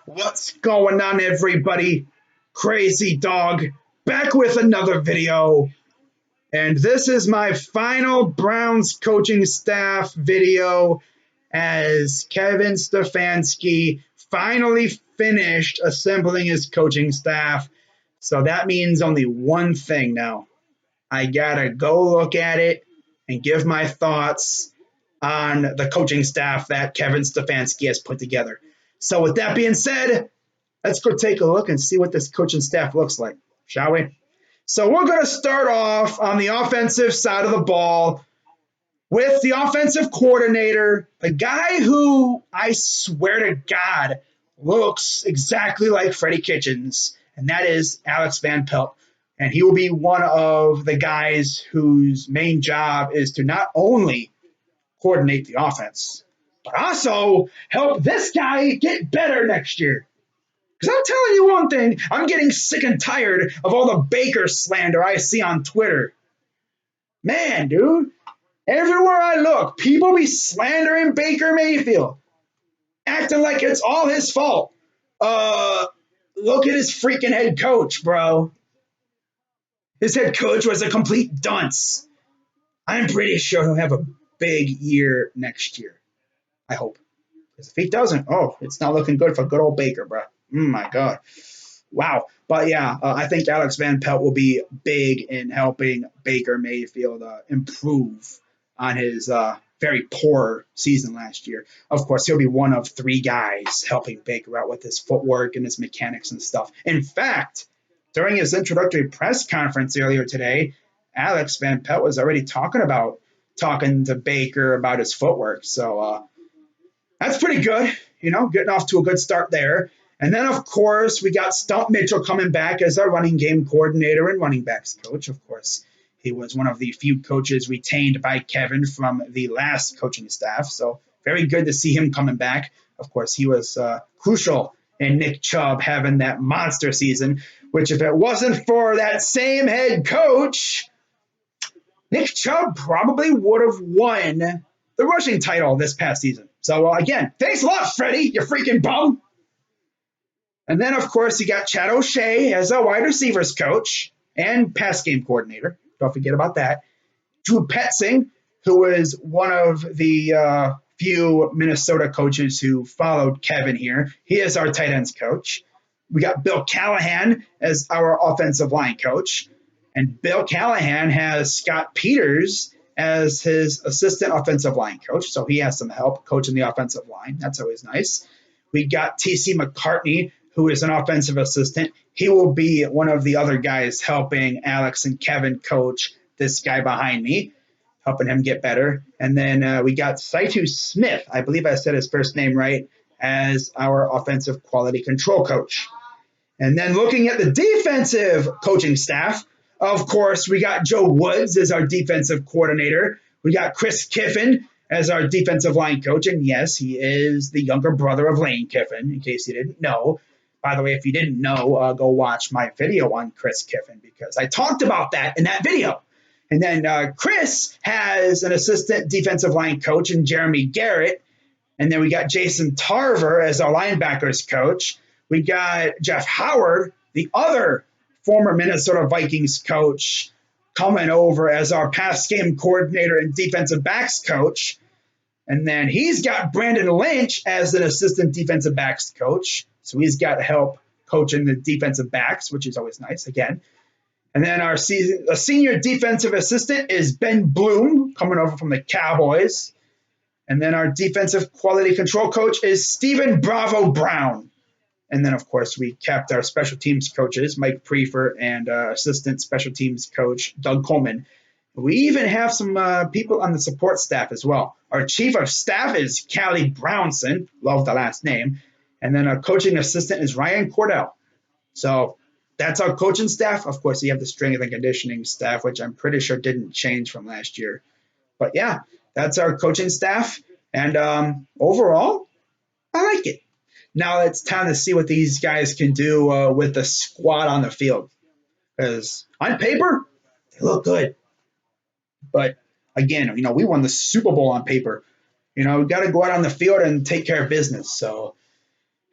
What's going on, everybody? Crazy Dog back with another video. And this is my final Browns coaching staff video as Kevin Stefanski finally finished assembling his coaching staff. So that means only one thing now. I gotta go look at it and give my thoughts on the coaching staff that Kevin Stefanski has put together. So with that being said, let's go take a look and see what this coaching staff looks like, shall we? So we're going to start off on the offensive side of the ball with the offensive coordinator, the guy who I swear to God looks exactly like Freddie Kitchens, and that is Alex Van Pelt. And he will be one of the guys whose main job is to not only coordinate the offense, but also help this guy get better next year. Because I'm telling you one thing, I'm getting sick and tired of all the Baker slander I see on Twitter. Man, dude, everywhere I look, people be slandering Baker Mayfield, acting like it's all his fault. Look at his freaking head coach, bro. His head coach was a complete dunce. I'm pretty sure he'll have a big year next year. I hope. Because if he doesn't, it's not looking good for good old Baker, bro. My God. Wow. But yeah, I think Alex Van Pelt will be big in helping Baker Mayfield improve on his very poor season last year. Of course, he'll be one of three guys helping Baker out with his footwork and his mechanics and stuff. In fact, during his introductory press conference earlier today, Alex Van Pelt was already talking to Baker about his footwork. So that's pretty good, getting off to a good start there. And then, of course, we got Stump Mitchell coming back as our running game coordinator and running backs coach. Of course, he was one of the few coaches retained by Kevin from the last coaching staff. So very good to see him coming back. Of course, he was crucial in Nick Chubb having that monster season, which if it wasn't for that same head coach, Nick Chubb probably would have won the rushing title this past season. So, again, thanks a lot, Freddie, you freaking bum. And then, of course, you got Chad O'Shea as a wide receivers coach and pass game coordinator. Don't forget about that. Drew Petzing, who is one of the few Minnesota coaches who followed Kevin here. He is our tight ends coach. We got Bill Callahan as our offensive line coach. And Bill Callahan has Scott Peters as his assistant offensive line coach. So he has some help coaching the offensive line. That's always nice. We got T.C. McCartney, who is an offensive assistant. He will be one of the other guys helping Alex and Kevin coach this guy behind me, helping him get better. And then we got Saitu Smith, I believe I said his first name right, as our offensive quality control coach. And then looking at the defensive coaching staff, of course, we got Joe Woods as our defensive coordinator. We got Chris Kiffin as our defensive line coach. And yes, he is the younger brother of Lane Kiffin, in case you didn't know. By the way, if you didn't know, go watch my video on Chris Kiffin because I talked about that in that video. And then Chris has an assistant defensive line coach in Jeremy Garrett. And then we got Jason Tarver as our linebackers coach. We got Jeff Howard, the other former Minnesota Vikings coach, coming over as our pass game coordinator and defensive backs coach. And then he's got Brandon Lynch as an assistant defensive backs coach. So he's got help coaching the defensive backs, which is always nice, again. And then our senior defensive assistant is Ben Bloom, coming over from the Cowboys. And then our defensive quality control coach is Stephen Bravo Brown. And then, of course, we kept our special teams coaches, Mike Prefer, and assistant special teams coach, Doug Coleman. We even have some people on the support staff as well. Our chief of staff is Callie Brownson. Love the last name. And then our coaching assistant is Ryan Cordell. So that's our coaching staff. Of course, you have the strength and conditioning staff, which I'm pretty sure didn't change from last year. But yeah, that's our coaching staff. And overall, I like it. Now it's time to see what these guys can do with the squad on the field. Because on paper, they look good. But again, we won the Super Bowl on paper. We got to go out on the field and take care of business. So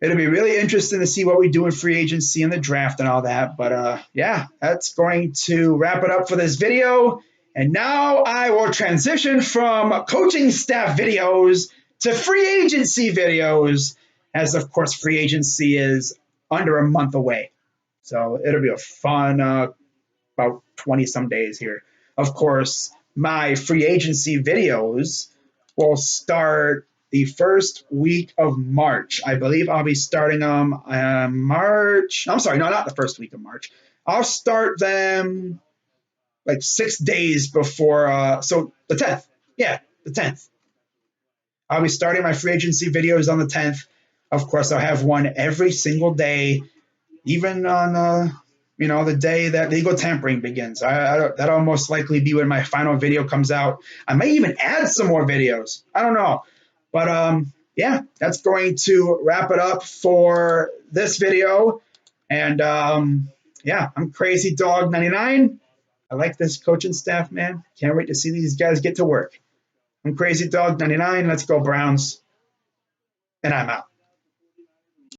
It'll be really interesting to see what we do in free agency and the draft and all that. But yeah, that's going to wrap it up for this video. And now I will transition from coaching staff videos to free agency videos, as of course free agency is under a month away. So it'll be a fun about 20 some days here. Of course, my free agency videos will start the first week of March. I believe I'll be starting them March. I'm sorry, no, not the first week of March. I'll start them like 6 days before, so the 10th. Yeah, the 10th. I'll be starting my free agency videos on the 10th. Of course, I'll have one every single day, even on the day that legal tampering begins. That'll most likely be when my final video comes out. I may even add some more videos. I don't know. But yeah, that's going to wrap it up for this video. And yeah, I'm Crazy Dog 99. I like this coaching staff, man. Can't wait to see these guys get to work. I'm Crazy Dog 99. Let's go Browns. And I'm out.